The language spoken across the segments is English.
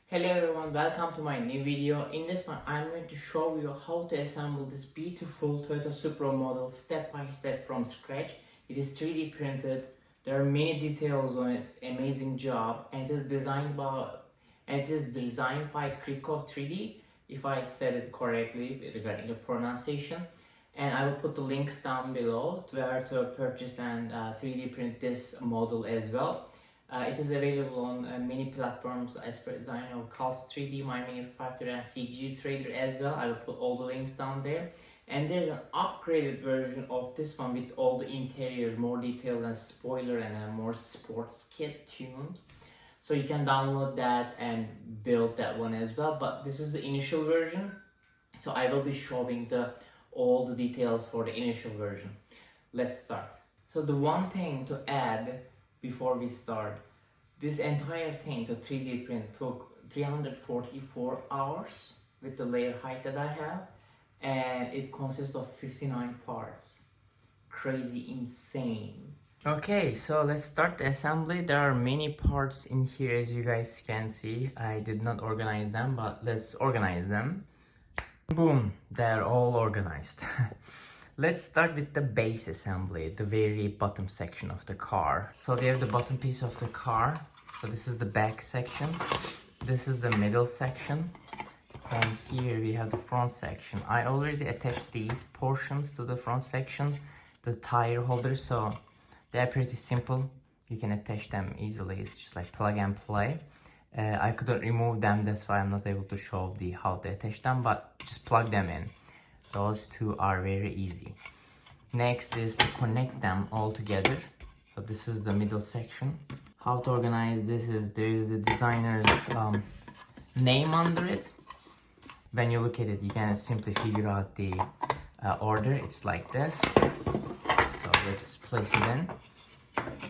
Hello everyone, welcome to my new video. In this one, I'm going to show you how to assemble this beautiful Toyota Supra model step by step from scratch. It is 3D printed. There are many details on it. It's an amazing job, and it is designed by Krikov 3D, if I said it correctly regarding the pronunciation. And I will put the links down below to where to purchase and 3D print this model as well. It is available on many platforms as far as I know, Calls 3D, My Manufacturer, and CG Trader as well. I will put all the links down there. And there's an upgraded version of this one with all the interiors, more detailed and spoiler, and a more sports kit tuned. So you can download that and build that one as well. But this is the initial version. So I will be showing all the details for the initial version. Let's start. So the one thing to add before we start, this entire thing to 3D print took 344 hours with the layer height that I have, and it consists of 59 parts. Crazy, insane. Okay, so let's start the assembly. There are many parts in here, as you guys can see. I did not organize them, but let's organize them. Boom, they're all organized. Let's start with the base assembly, the very bottom section of the car. So we have the bottom piece of the car. So this is the back section. This is the middle section. And here we have the front section. I already attached these portions to the front section, the tire holders. So they're pretty simple. You can attach them easily. It's just like plug and play. I couldn't remove them. That's why I'm not able to show how to attach them, but just plug them in. Those two are very easy. Next is to connect them all together. So this is the middle section. How to organize this is, there is the designer's name under it. When you look at it, you can simply figure out the order. It's like this. So let's place it in.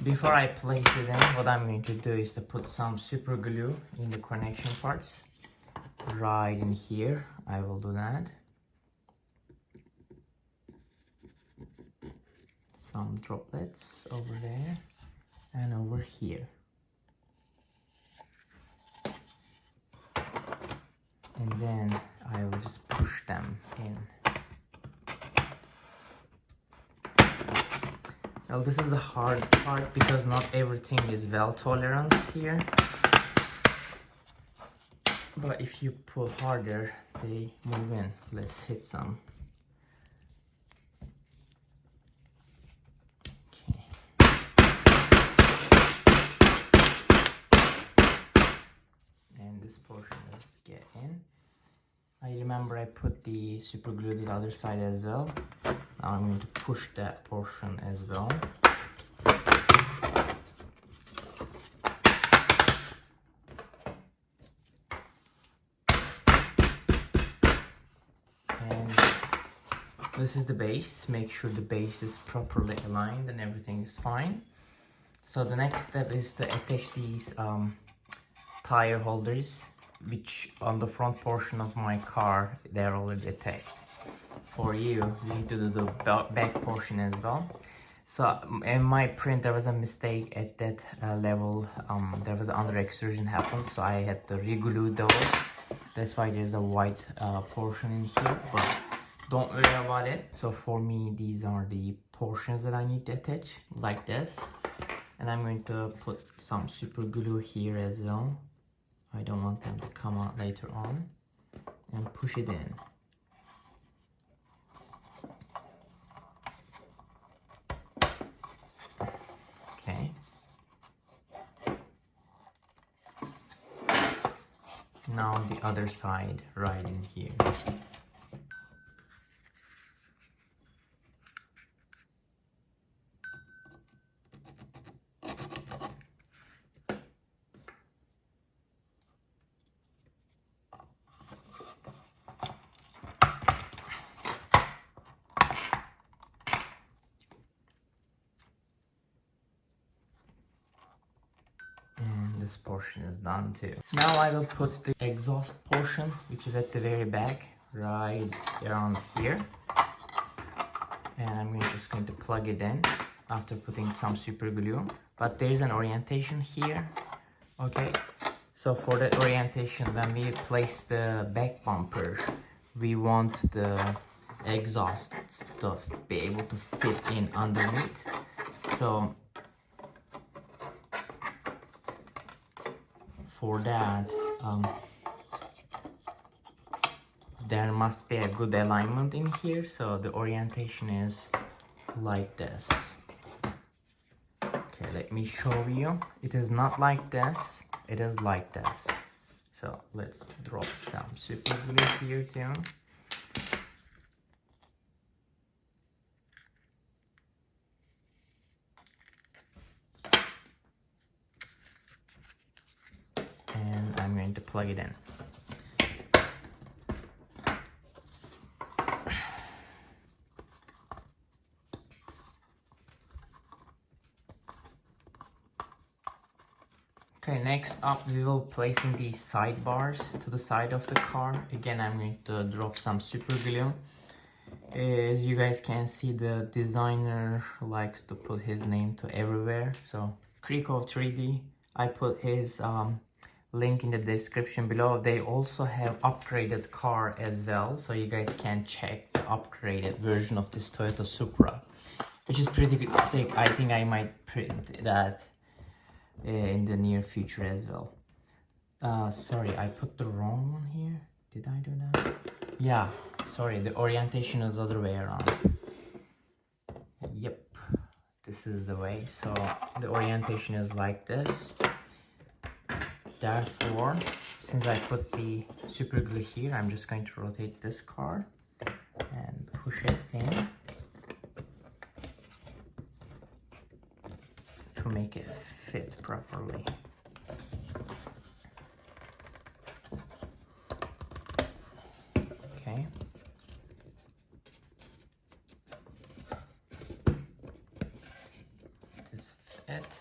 Before I place it in, what I'm going to do is to put some super glue in the connection parts. Right in here, I will do that. Some droplets over there and over here, and then I will just push them in. Now this is the hard part because not everything is well tolerant here, but if you pull harder they move in. Let's hit some. This portion is get in. I remember I put the super glue to the other side as well. Now I'm going to push that portion as well. And this is the base. Make sure the base is properly aligned and everything is fine. So the next step is to attach these tire holders, which on the front portion of my car they're already attached. For you need to do the back portion as well. So in my print there was a mistake at that level. There was under extrusion happened, so I had to re-glue those. That's why there's a white portion in here, but don't worry about it. So for me, these are the portions that I need to attach like this, and I'm going to put some super glue here as well. I don't want them to come out later on, and push it in. Okay. Now the other side right in here. This portion is done too. Now I will put the exhaust portion, which is at the very back, right around here, and I'm just going to plug it in after putting some super glue. But there is an orientation here, okay? So So for the orientation, when we place the back bumper, we want the exhaust stuff be able to fit in underneath. So for that, there must be a good alignment in here. So the orientation is like this. Okay, let me show you. It is not like this, it is like this. So let's drop some super glue here too. And I'm going to plug it in. Okay, next up we will placing these sidebars to the side of the car. Again, I'm going to drop some super glue. As you guys can see, the designer likes to put his name to everywhere. So Krikov 3D, I put his link in the description below. They also have upgraded car as well, so you guys can check the upgraded version of this Toyota Supra, which is pretty sick. I think I might print that in the near future as well. Sorry, I put the wrong one here. Did I do that? Yeah, sorry, the orientation is the other way around. Yep, this is the way. So the orientation is like this. Therefore, since I put the super glue here, I'm just going to rotate this car and push it in to make it fit properly. Okay. This fit.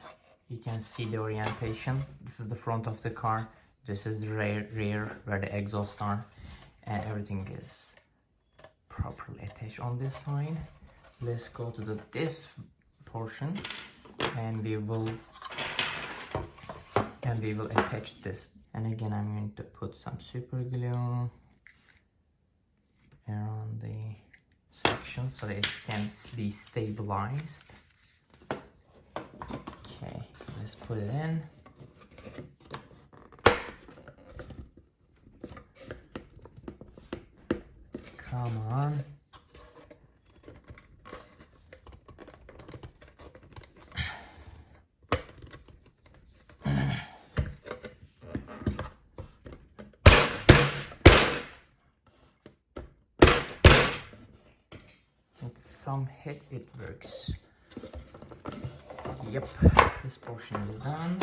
You can see the orientation. This is the front of the car. This is the rear where the exhaust are, and everything is properly attached on this side. Let's go to this portion, and we will attach this. And again, I'm going to put some super glue around the section so that it can be stabilized. Okay, let's put it in. Come on. With some hit, it works. Yep, this portion is done.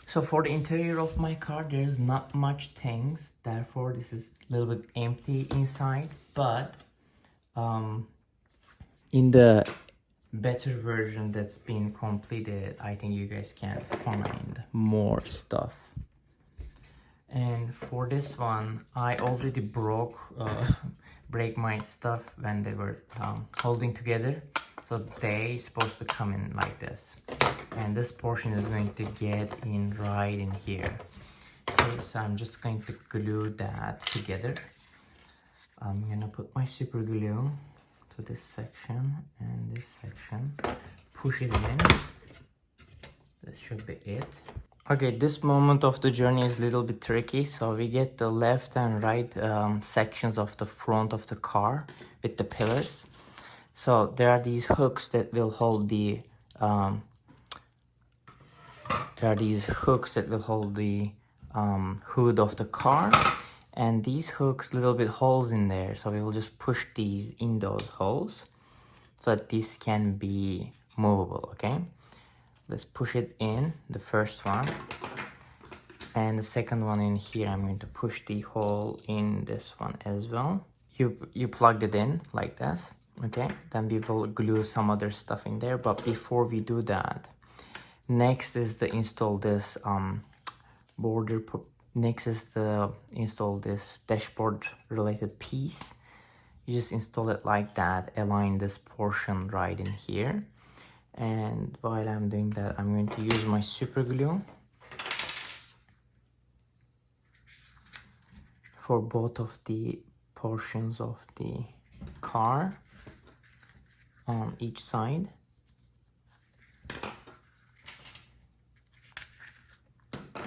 So for the interior of my car, there's not much things, therefore this is a little bit empty inside, but in the better version that's been completed, I think you guys can find more stuff. And for this one, I already break my stuff when they were holding together, so they supposed to come in like this, and this portion is going to get in right in here. Okay, so I'm just going to glue that together. I'm gonna put my super glue to this section and this section, push it in. This should be it. Okay, this moment of the journey is a little bit tricky. So we get the left and right sections of the front of the car with the pillars. So there are these hooks that will hold the hood of the car, and these hooks little bit holes in there. So we will just push these in those holes so that this can be movable. Okay. Let's push it in, the first one, and the second one in here. I'm going to push the hole in this one as well. You plugged it in like this, okay? Then we will glue some other stuff in there, but before we do that, next is to install this install this dashboard related piece. You just install it like that, align this portion right in here. And while I'm doing that, I'm going to use my super glue for both of the portions of the car on each side.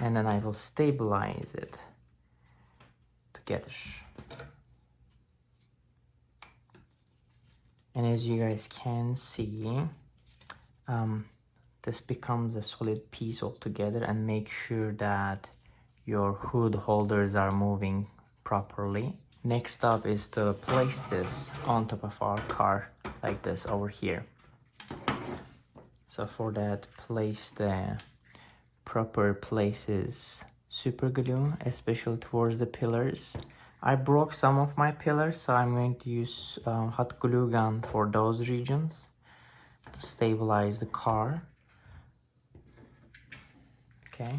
And then I will stabilize it together. And as you guys can see, this becomes a solid piece altogether, and make sure that your hood holders are moving properly. Next up is to place this on top of our car like this over here. So for that, place the proper places super glue, especially towards the pillars. I broke some of my pillars, so I'm going to use hot glue gun for those regions to stabilize the car. Okay,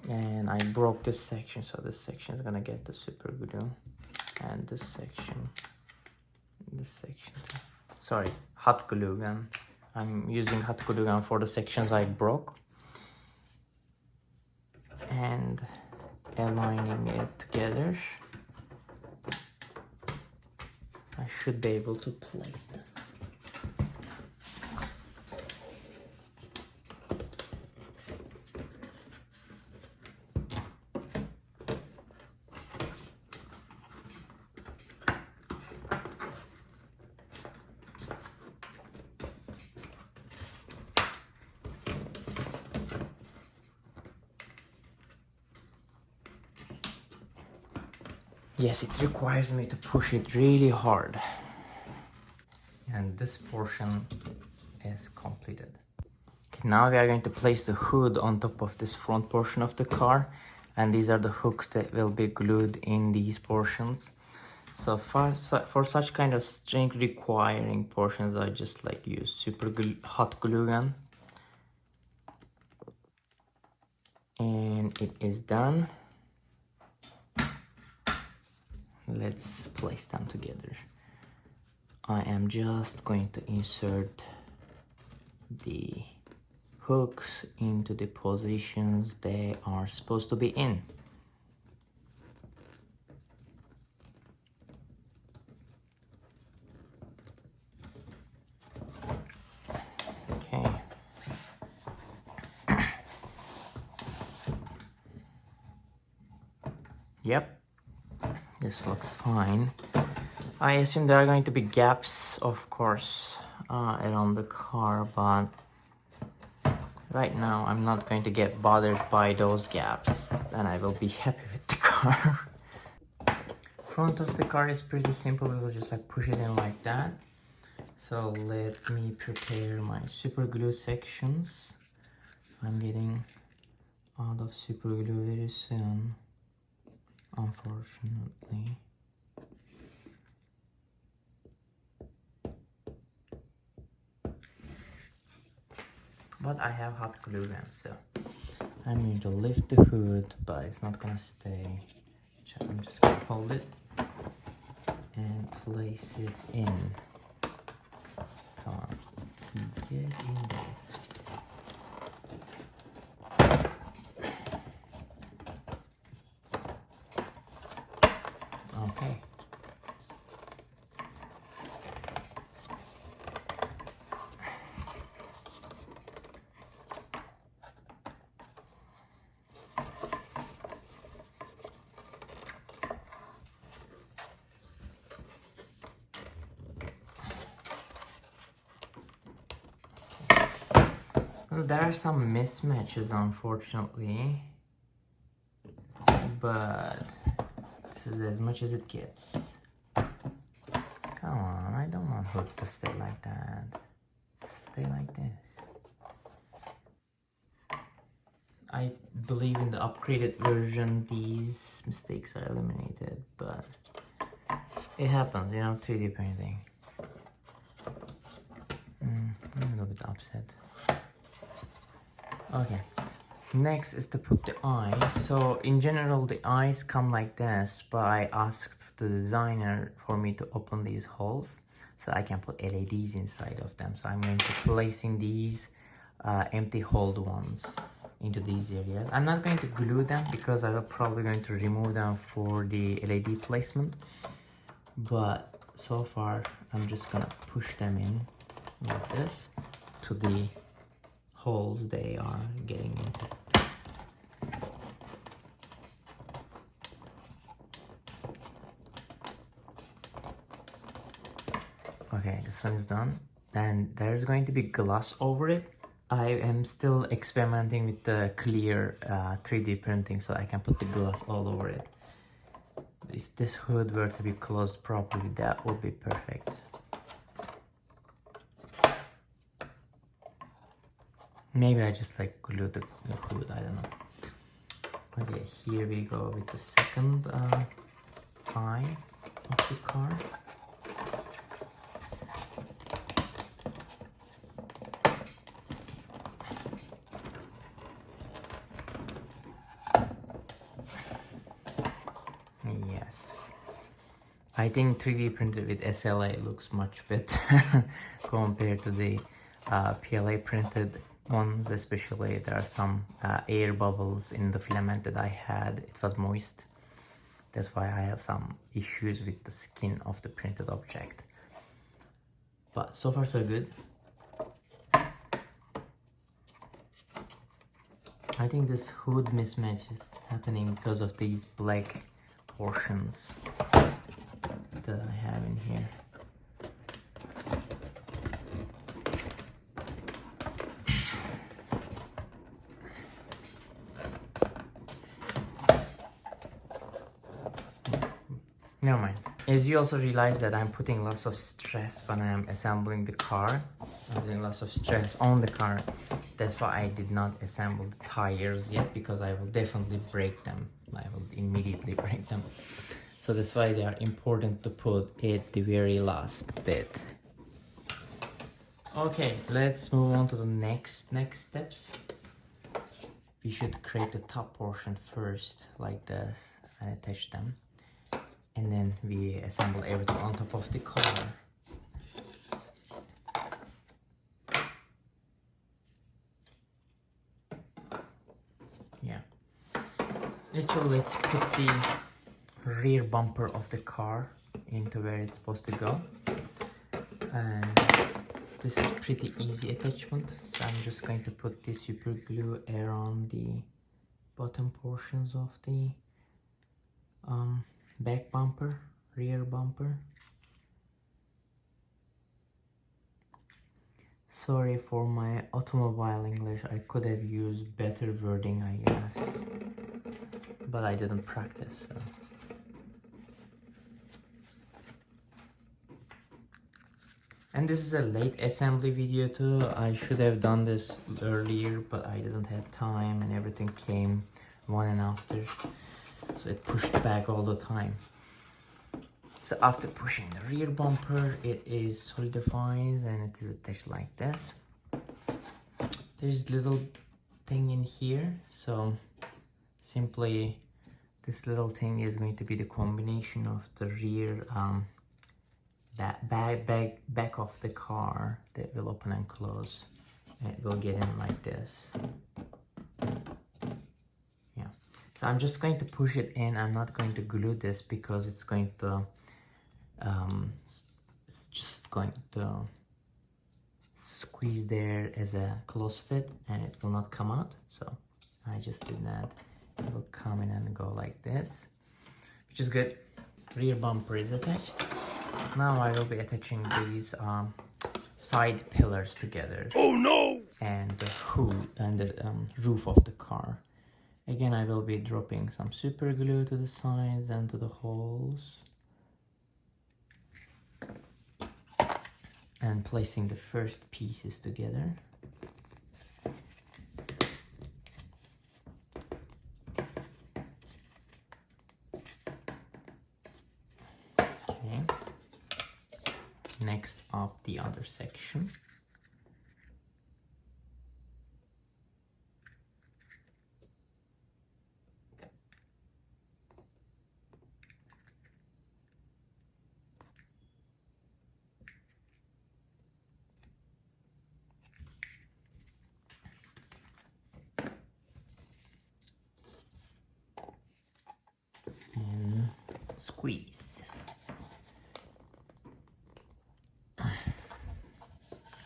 and I broke this section, so this section is gonna get the super glue, and this section, sorry, hot glue gun. I'm using hot glue gun for the sections I broke, and aligning it together. I should be able to place them. Yes, it requires me to push it really hard. And this portion is completed. Okay, now we are going to place the hood on top of this front portion of the car, and these are the hooks that will be glued in these portions. So for such kind of strength requiring portions, I just like use super glue, hot glue gun. And it is done. Let's place them together. I am just going to insert the hooks into the positions they are supposed to be in. Okay. Yep. This looks fine. I assume there are going to be gaps, of course, around the car, but right now I'm not going to get bothered by those gaps, and I will be happy with the car. Front of the car is pretty simple. We will just like push it in like that. So let me prepare my super glue sections. I'm getting out of super glue very soon, unfortunately. But I have hot glue gun, so I'm going to lift the hood, but it's not gonna stay. I'm just gonna hold it and place it in. Come on, get in there. Okay. Well, there are some mismatches, unfortunately, but this is as much as it gets. Come on, I don't want hook to stay like that. Stay like this. I believe in the upgraded version these mistakes are eliminated, but it happens, you know, 3D printing. I'm a little bit upset. Okay, next is to put the eyes. So in general the eyes come like this, but I asked the designer for me to open these holes so I can put LEDs inside of them. So I'm going to placing these empty hold ones into these areas. I'm not going to glue them because I will probably going to remove them for the LED placement, but so far I'm just gonna push them in like this to the holes they are getting into. Okay, this one is done. Then there's going to be glass over it. I am still experimenting with the clear 3D printing, so I can put the glass all over it. If this hood were to be closed properly, that would be perfect. Maybe I just like glue the hood, I don't know. Okay, here we go with the second eye of the car. Yes, I think 3D printed with SLA looks much better compared to the PLA printed ones. Especially there are some air bubbles in the filament that I had. It was moist. That's why I have some issues with the skin of the printed object. But so far so good. I think this hood mismatch is happening because of these black portions that I have in here. Never mind. As you also realize that I'm putting lots of stress when I'm assembling the car. I'm putting lots of stress on the car. That's why I did not assemble the tires yet, because I will definitely break them. I will immediately break them. So that's why they are important to put at the very last bit. Okay, let's move on to the next steps. We should create the top portion first, like this, and attach them. And then we assemble everything on top of the car. Yeah. Actually, let's put the rear bumper of the car into where it's supposed to go. And this is pretty easy attachment. So I'm just going to put the super glue around the bottom portions of the back bumper, rear bumper. Sorry for my automobile English. I could have used better wording, I guess, but I didn't practice. So. And this is a late assembly video too. I should have done this earlier, but I didn't have time and everything came one and after. So it pushed back all the time. So after pushing the rear bumper, it is solidifies and it is attached like this. There's little thing in here. So simply this little thing is going to be the combination of the rear that back of the car that will open and close. And it will get in like this. Yeah. So I'm just going to push it in. I'm not going to glue this because it's going to it's just going to squeeze there as a close fit and it will not come out. So I just did that. It will come in and go like this, which is good. Rear bumper is attached. Now I will be attaching these side pillars together. Oh no! And the hood and the roof of the car. Again, I will be dropping some super glue to the sides and to the holes. And placing the first pieces together. Okay. Next up, the other section. Squeeze.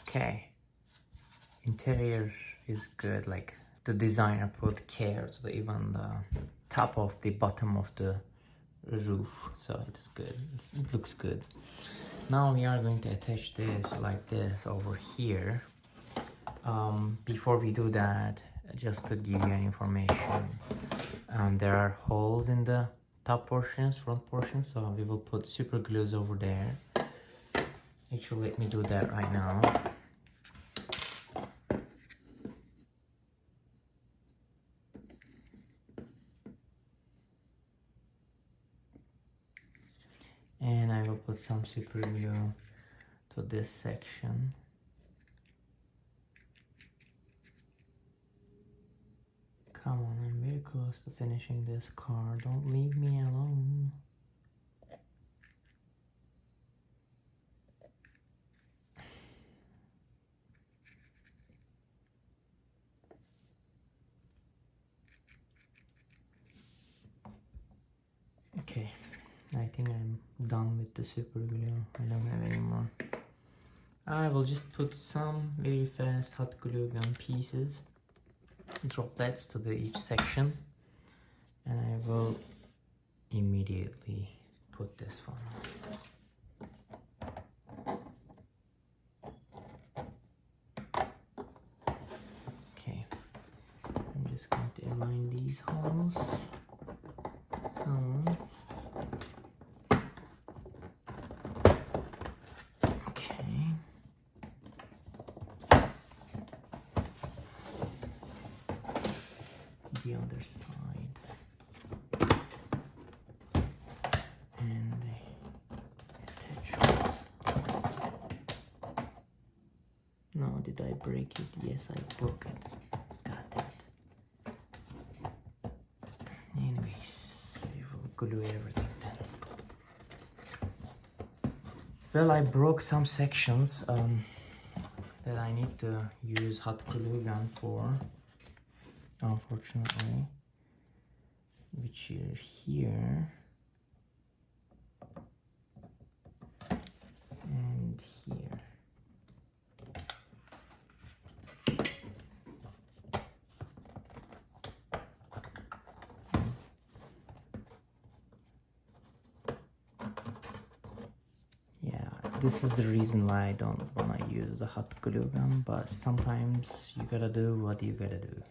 Okay. Interior is good, like the designer put care to even the top of the bottom of the roof, so it's good. It looks good. Now we are going to attach this like this over here. Before we do that, just to give you an information, there are holes in the top portions, front portions, so we will put super glues over there. Actually, let me do that right now. And I will put some super glue to this section. Come on, I'm very close to finishing this car. Don't leave me alone. Okay, I think I'm done with the super glue. I don't have any more. I will just put some very fast hot glue gun pieces, droplets to each section, and I will immediately put this one on. Okay, I'm just going to align these holes. The other side, and the attachments. No, did I break it? Yes, I broke it. Got it. Anyways, we will glue everything then. Well, I broke some sections that I need to use hot glue gun for, unfortunately, which are here and here. Yeah, this is the reason why I don't want to use the hot glue gun, but sometimes you gotta do what you gotta do.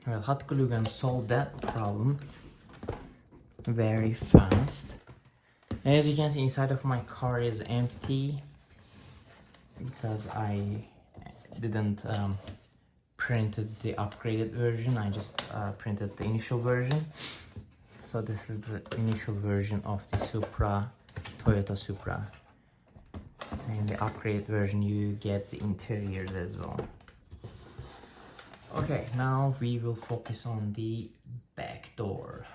Well, hot glue gun solved that problem very fast. And as you can see, inside of my car is empty because I didn't printed the upgraded version. I just printed the initial version. So this is the initial version of the Supra, Toyota Supra. And the upgraded version, you get the interiors as well. Okay, now we will focus on the back door.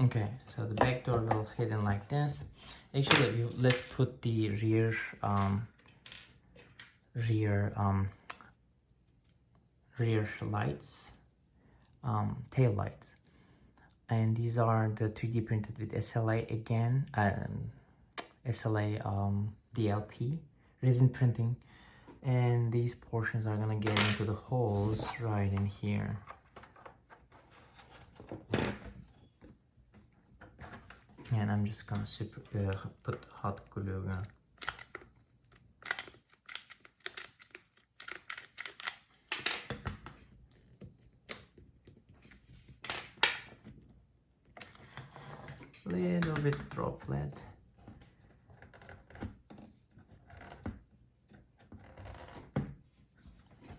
Okay, so the back door will hidden like this. Actually, let's put the rear lights, tail lights, and these are the 3D printed with SLA again, SLA DLP resin printing, and these portions are gonna get into the holes right in here. And I'm just gonna put hot glue gun. Little bit droplet.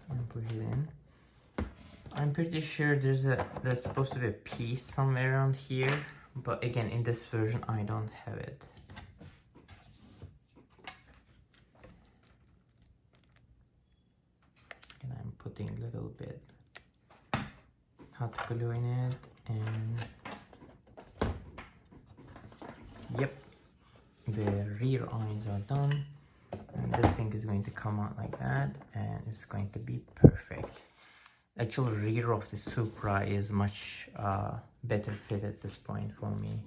And put it in. I'm pretty sure there's supposed to be a piece somewhere around here, but again, in this version I don't have it. And I'm putting a little bit hot glue in it, and yep, the rear eyes are done. And this thing is going to come out like that, and it's going to be perfect. Actually, rear of the Supra is much better fit at this point for me.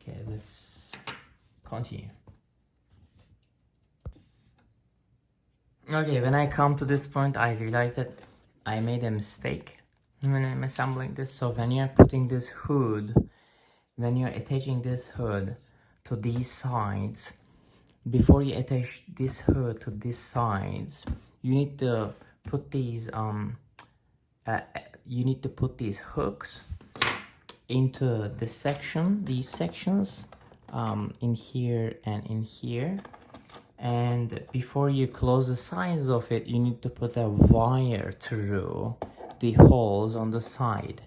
Okay, let's continue. Okay, when I come to this point, I realized that I made a mistake when I'm assembling this. So when you're putting this hood, when you're attaching this hood to these sides, before you attach this hood to these sides, you need to put these hooks into the section, these sections, in here and in here. And before you close the sides of it, you need to put a wire through the holes on the side.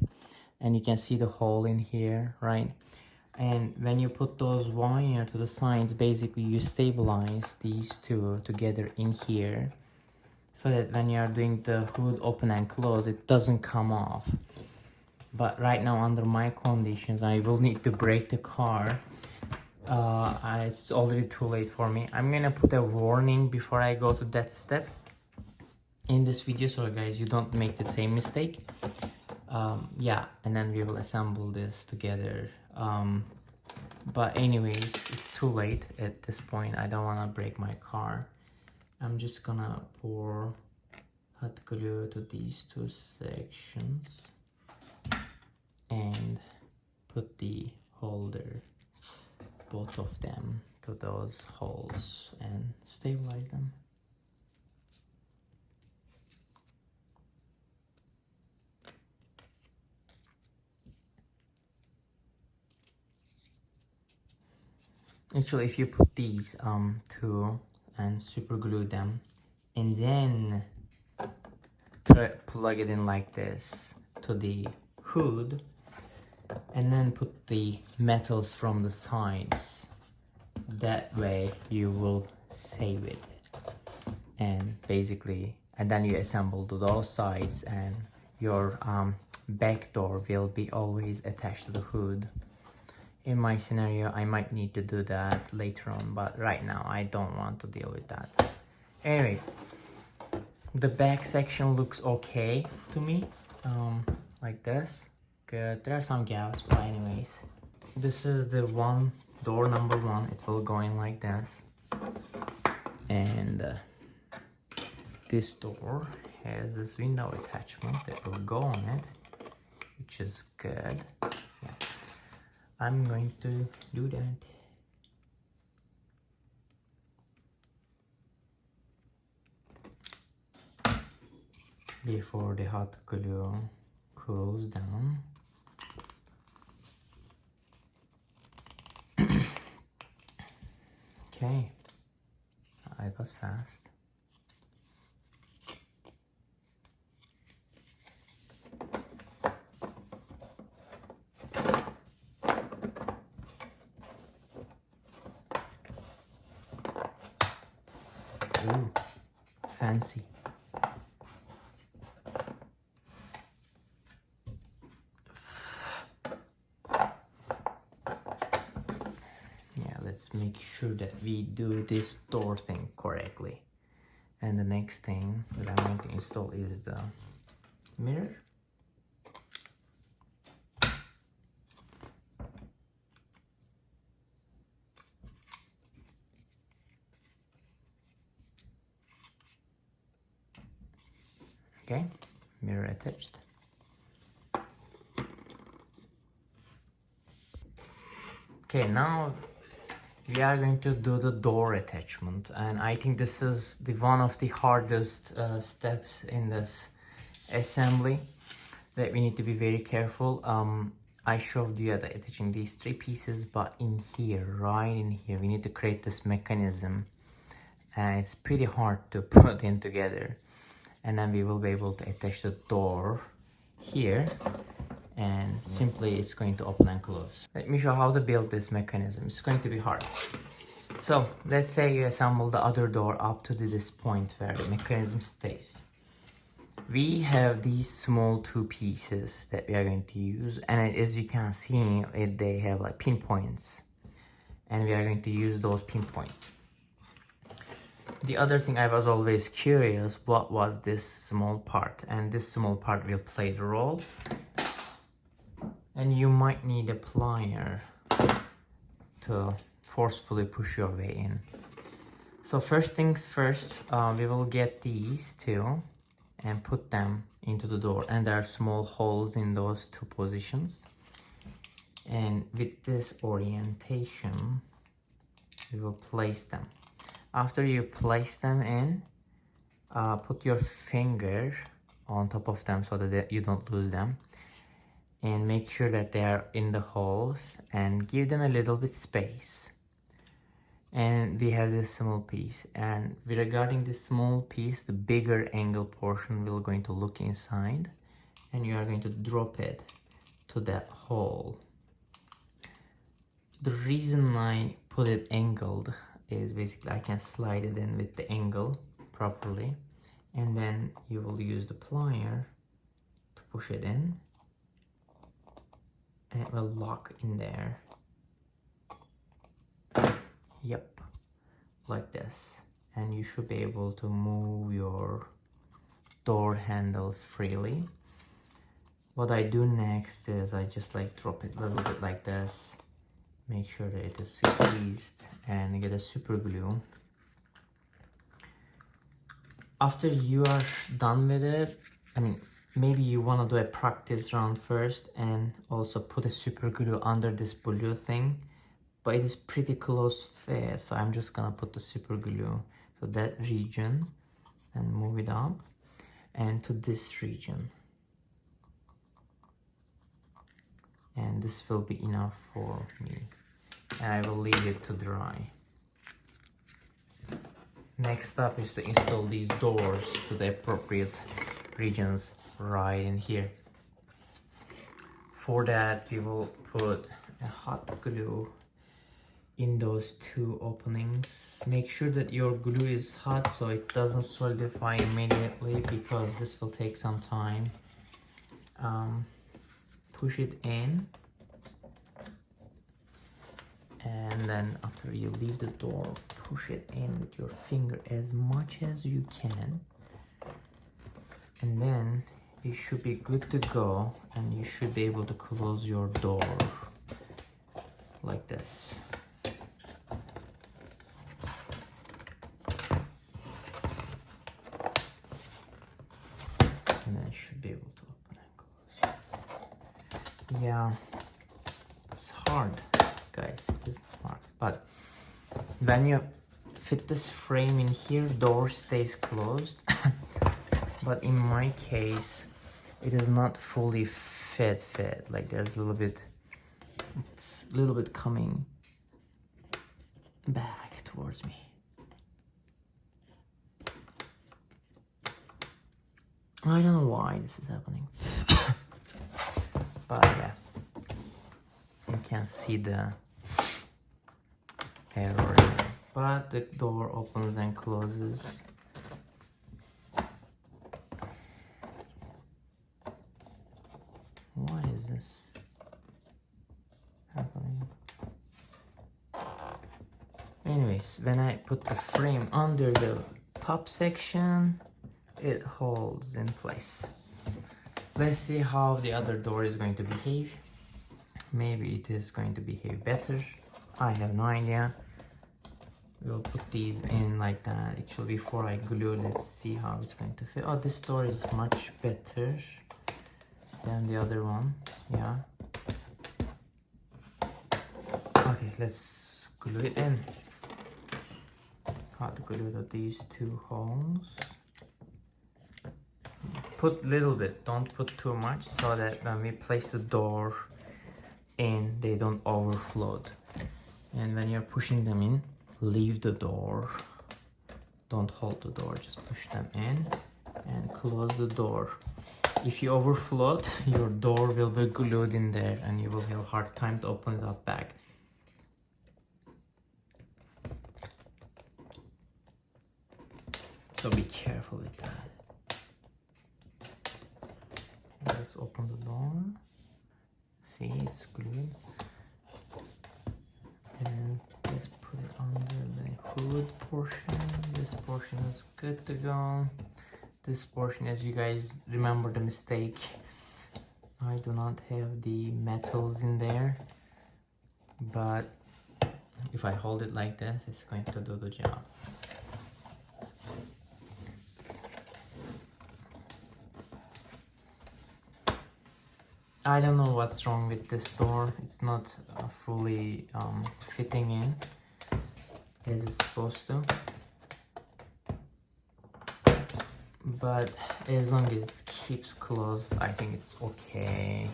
And you can see the hole in here, right? And when you put those wires to the sides, basically you stabilize these two together in here, so that when you are doing the hood open and close, it doesn't come off. But right now, under my conditions, I will need to break the car. It's already too late for me. I'm gonna put a warning before I go to that step in this video, so guys, you don't make the same mistake. Yeah, and then we will assemble this together. But anyways, it's too late at this point. I don't want to break my car. I'm just gonna pour hot glue to these two sections and put the holder, both of them, to those holes and stabilize them. Actually, if you put these two and super glue them and then plug it in like this to the hood, and then put the metals from the sides, that way you will save it. And basically, and then you assemble to those sides, and your back door will be always attached to the hood. In my scenario, I might need to do that later on, but right now I don't want to deal with that. Anyways, the back section looks okay to me, like this. Good. There are some gaps, but anyways, this is the one door, number one. It will go in like this, and this door has this window attachment that will go on it, which is good. Yeah. I'm going to do that. Before the hot glue cools down. Okay, it was fast. Ooh, fancy. Yeah, let's make sure that we do this door thing correctly. And the next thing that I'm going to install is the mirror. Okay, mirror attached. Okay, now we are going to do the door attachment, and I think this is the one of the hardest steps in this assembly that we need to be very careful. I showed you that attaching these three pieces, but in here, right in here, we need to create this mechanism, and it's pretty hard to put in together. And then we will be able to attach the door here, and simply it's going to open and close. Let me show how to build this mechanism. It's going to be hard. So let's say you assemble the other door up to this point where the mechanism stays. We have these small two pieces that we are going to use, and as you can see, they have like pinpoints, and we are going to use those pinpoints. The other thing, I was always curious, what was this small part, and this small part will play the role, and you might need a plier to forcefully push your way in. So first things first, we will get these two and put them into the door, and there are small holes in those two positions, and with this orientation we will place them. After you place them in, put your finger on top of them so that you don't lose them, and make sure that they are in the holes and give them a little bit space. And we have this small piece, and regarding this small piece, the bigger angle portion will going to look inside, and you are going to drop it to that hole. The reason I put it angled is basically I can slide it in with the angle properly, and then you will use the plier to push it in, and it will lock in there. Yep, like this, and you should be able to move your door handles freely. What I do next is I just like drop it a little bit like this, make sure that it is squeezed, and get a super glue. After you are done with it, I mean, maybe you want to do a practice round first and also put a super glue under this blue thing, but it is pretty close fit, so I'm just gonna put the super glue to that region and move it up, and to this region, and this will be enough for me, and I will leave it to dry. Next up is to install these doors to the appropriate regions right in here. For that, we will put a hot glue in those two openings. Make sure that your glue is hot so it doesn't solidify immediately, because this will take some time. Push it in, and then after you leave the door, push it in with your finger as much as you can, and then you should be good to go, and you should be able to close your door like this. And then you should be able to open and close. Yeah, it's hard, guys, it's hard, but when you fit this frame in here, door stays closed. But in my case, it is not fully fit, like there's a little bit, it's a little bit coming back towards me. I don't know why this is happening. But yeah, you can see the error here. But the door opens and closes. Why is this happening? Anyways, when I put the frame under the top section, it holds in place. Let's see how the other door is going to behave. Maybe it is going to behave better. I have no idea. We'll put these in like that. Actually, before I glue, let's see how it's going to fit. Oh, this door is much better than the other one. Yeah. Okay, let's glue it in. Hot glue to these two holes. Put little bit, don't put too much, so that when we place the door in, they don't overflow. And when you're pushing them in, leave the door. Don't hold the door, just push them in and close the door. If you overflow, your door will be glued in there and you will have a hard time to open it up back. So be careful with that. let's open the door. See, it's glued. And let's put it under the hood portion. This portion is good to go. This portion, as you guys remember the mistake, I do not have the metals in there, but if I hold it like this, it's going to do the job. I don't know what's wrong with this door. It's not fully fitting in as it's supposed to. But as long as it keeps closed, I think it's okay.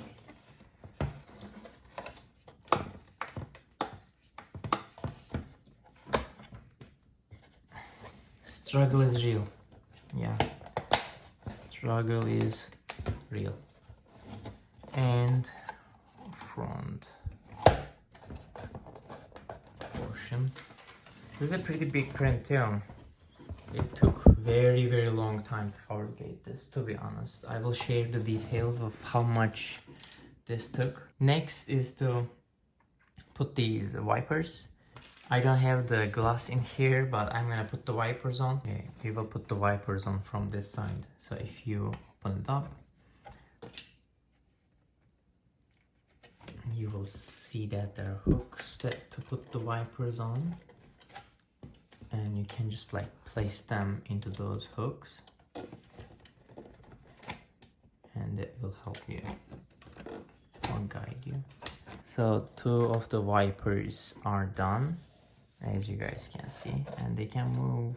Struggle is real. Yeah, struggle is real. And front portion. This is a pretty big print too. It took very long time to fabricate this, to be honest. I will share the details of how much this took. Next is to put these wipers. I don't have the glass in here, but I'm gonna put the wipers on. Okay, we will put the wipers on from this side. So if you open it up, you will see that there are hooks to put the wipers on, and you can just like place them into those hooks, and it will help you or guide you. So 2 of the wipers are done, as you guys can see, and they can move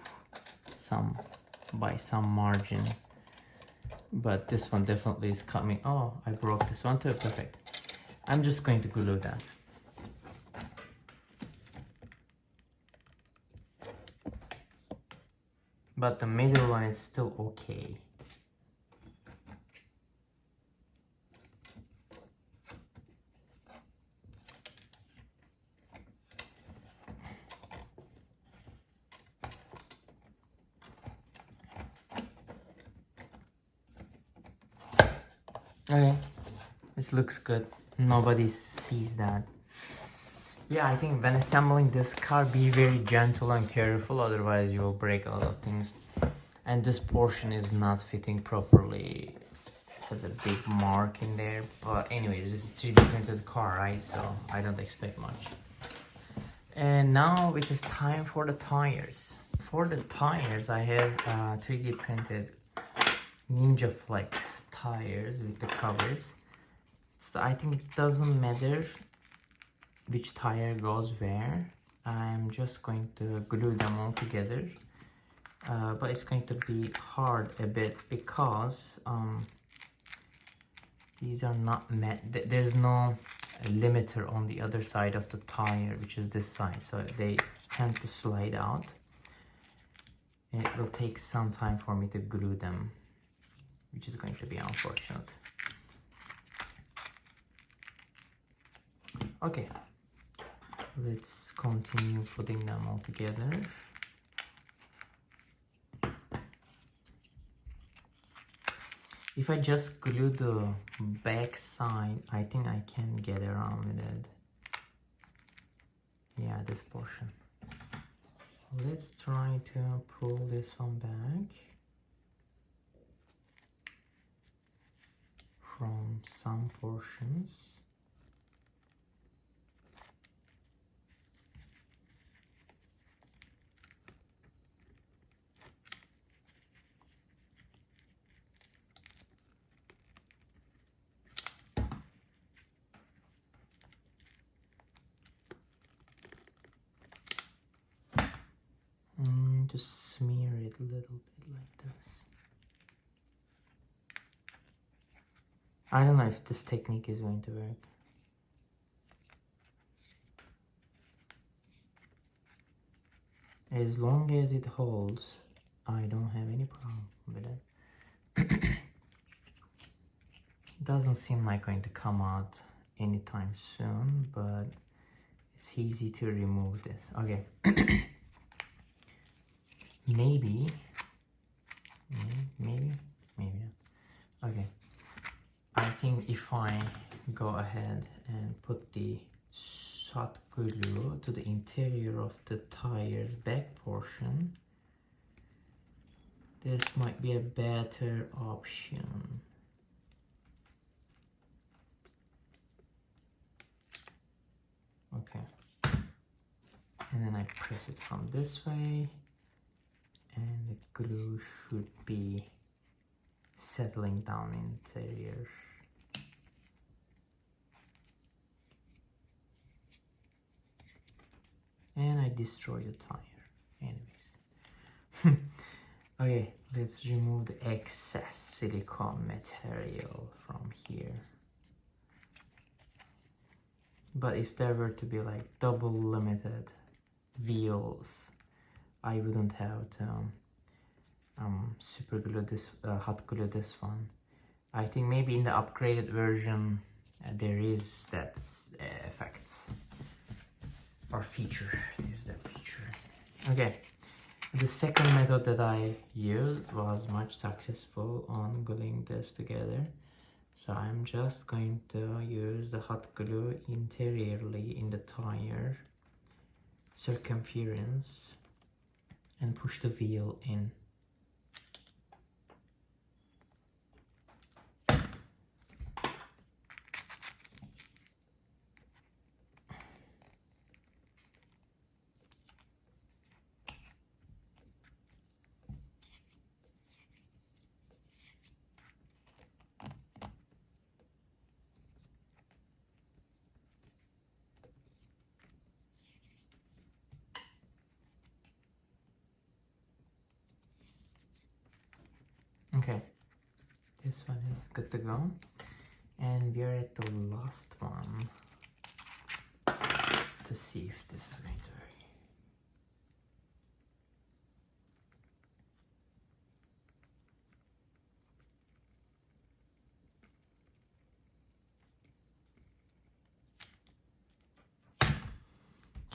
by some margin, but this one definitely is coming. Oh, I broke this one too. Perfect. I'm just going to glue that. But the middle one is still okay. Okay, this looks good. Nobody sees that. Yeah, I think when assembling this car, be very gentle and careful, otherwise you will break a lot of things. And this portion is not fitting properly. It has a big mark in there. But anyways, this is 3D printed car, right? So I don't expect much. And now it is time for the tires. For the tires, I have 3D printed Ninja Flex tires with the covers. So I think it doesn't matter which tire goes where. I'm just going to glue them all together. But it's going to be hard a bit because these are not there's no limiter on the other side of the tire, which is this side, so they tend to slide out. It will take some time for me to glue them, which is going to be unfortunate. Okay, let's continue putting them all together. If I just glue the back side, I think I can get around with it. Yeah, this portion. Let's try to pull this one back from some portions. Just smear it a little bit like this. I don't know if this technique is going to work. As long as it holds, I don't have any problem with it. Doesn't seem like going to come out anytime soon, but it's easy to remove this. Okay. Maybe not. Okay. I think if I go ahead and put the hot glue to the interior of the tire's back portion, this might be a better option. Okay. And then I press it from this way, and the glue should be settling down interior. And I destroyed the tire. Anyways. Okay, let's remove the excess silicone material from here. But if there were to be like double limited wheels, I wouldn't have to super glue this, hot glue this one. I think maybe in the upgraded version there is that effect or feature. There's that feature. Okay, the second method that I used was much successful on gluing this together. So I'm just going to use the hot glue interiorly in the tire circumference and push the wheel in. Okay, this one is good to go, and we are at the last one to see if this is going to work.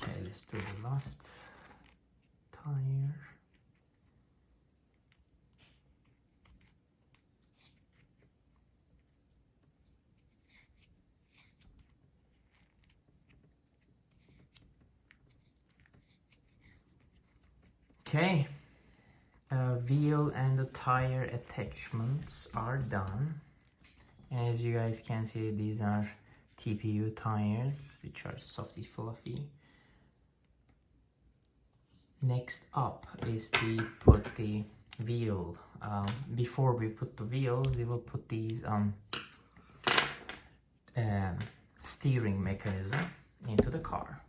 Okay, let's do the last tire. Okay, wheel and the tire attachments are done, and as you guys can see, these are TPU tires, which are softy fluffy. Next up is to put the wheel. Before we put the wheels, we will put these steering mechanism into the car.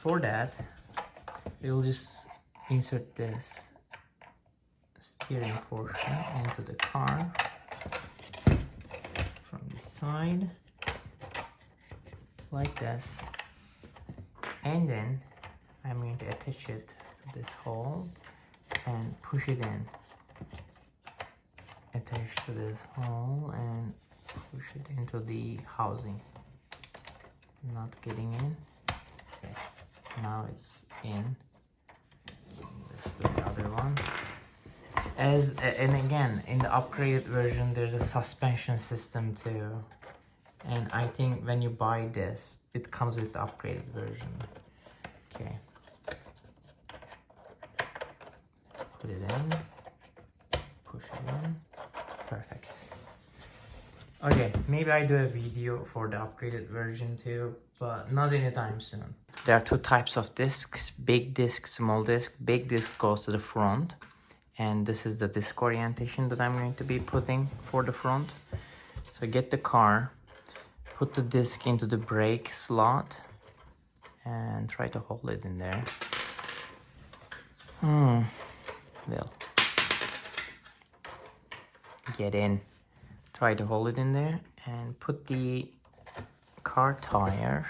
For that, we'll just insert this steering portion into the car from the side, like this, and then I'm going to attach it to this hole and push it in. Attach to this hole and push it into the housing. Not getting in. Okay, now it's in. Let's do the other one. And again, in the upgraded version, there's a suspension system too. And I think when you buy this, it comes with the upgraded version. Okay. Let's put it in. Push it in. Perfect. Okay, maybe I do a video for the upgraded version too, but not anytime soon. There are two types of discs, big disc, small disc. Big disc goes to the front, and this is the disc orientation that I'm going to be putting for the front. So get the car, put the disc into the brake slot, and try to hold it in there. Well, get in. Try to hold it in there and put the car tire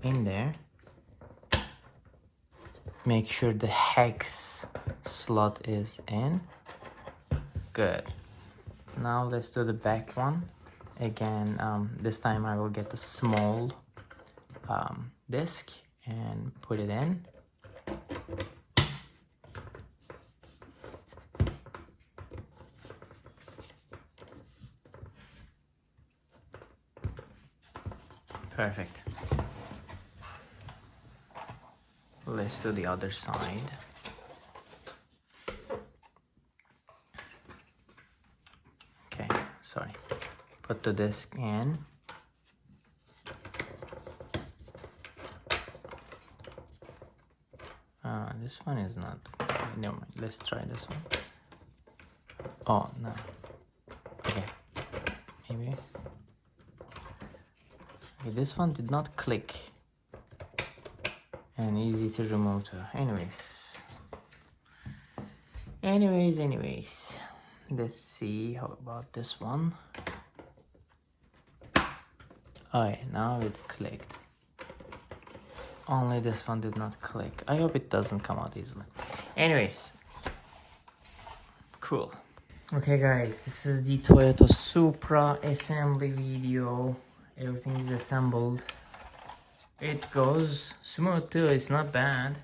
in there. Make sure the hex slot is in. Good. Now let's do the back one. Again, this time I will get the small disc and put it in. Perfect. Let's do the other side. Okay, sorry. Put the disc in. This one is not. Never mind. Let's try this one. Oh no. Okay. Maybe. Okay, this one did not click. And easy to remove too. Anyways. Let's see how about this one. Oh yeah, now it clicked. Only this one did not click. I hope it doesn't come out easily. Anyways. Cool. Okay guys, this is the Toyota Supra assembly video. Everything is assembled. It goes smooth too, it's not bad.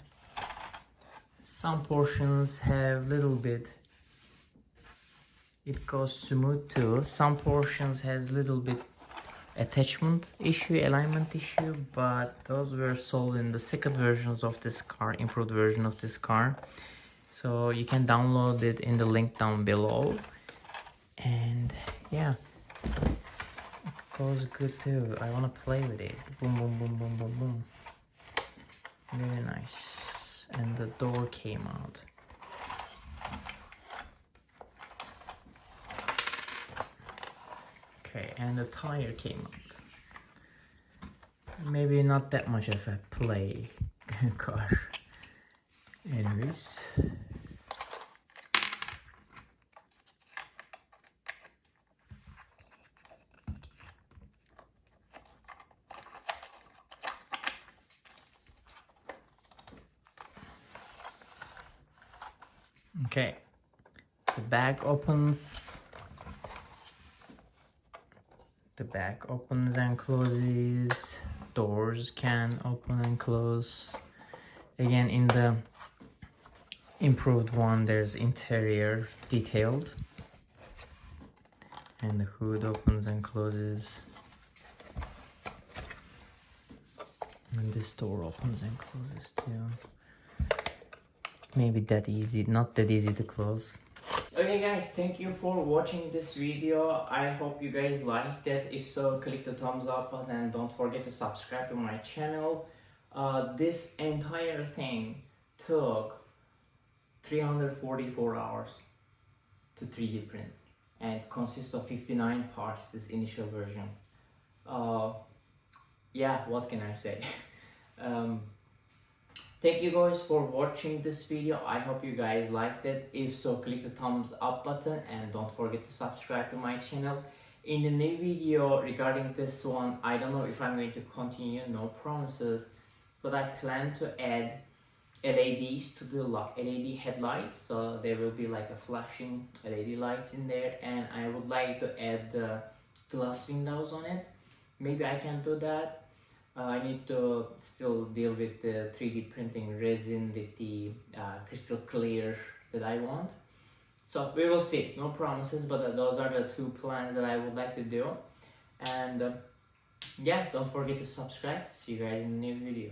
Some portions have little bit. It goes smooth too. Some portions has little bit attachment issue, alignment issue, but those were solved in the second versions of this car, improved version of this car. So you can download it in the link down below. And yeah, it goes good too. I want to play with it. Boom, boom, boom, boom, boom, boom. Very nice. And the door came out. Okay, and the tire came out. Maybe not that much of a play car. Anyways. Okay, the back opens. The back opens and closes. Doors can open and close. Again, in the improved one, there's interior detailed. And the hood opens and closes. And this door opens and closes too. Maybe that easy, not that easy to close. Okay guys, thank you for watching this video. I hope you guys liked it. If so, click the thumbs up button and don't forget to subscribe to my channel. This entire thing took 344 hours to 3D print and consists of 59 parts, this initial version. Yeah, what can I say? Thank you guys for watching this video. I hope you guys liked it. If so, click the thumbs up button and don't forget to subscribe to my channel. In the new video regarding this one, I don't know if I'm going to continue, no promises, but I plan to add LEDs to the LED headlights, so there will be like a flashing LED lights in there, and I would like to add the glass windows on it. Maybe I can do that. I need to still deal with the 3D printing resin with the crystal clear that I want. So we will see, no promises, but those are the two plans that I would like to do. And yeah, don't forget to subscribe. See you guys in the new video.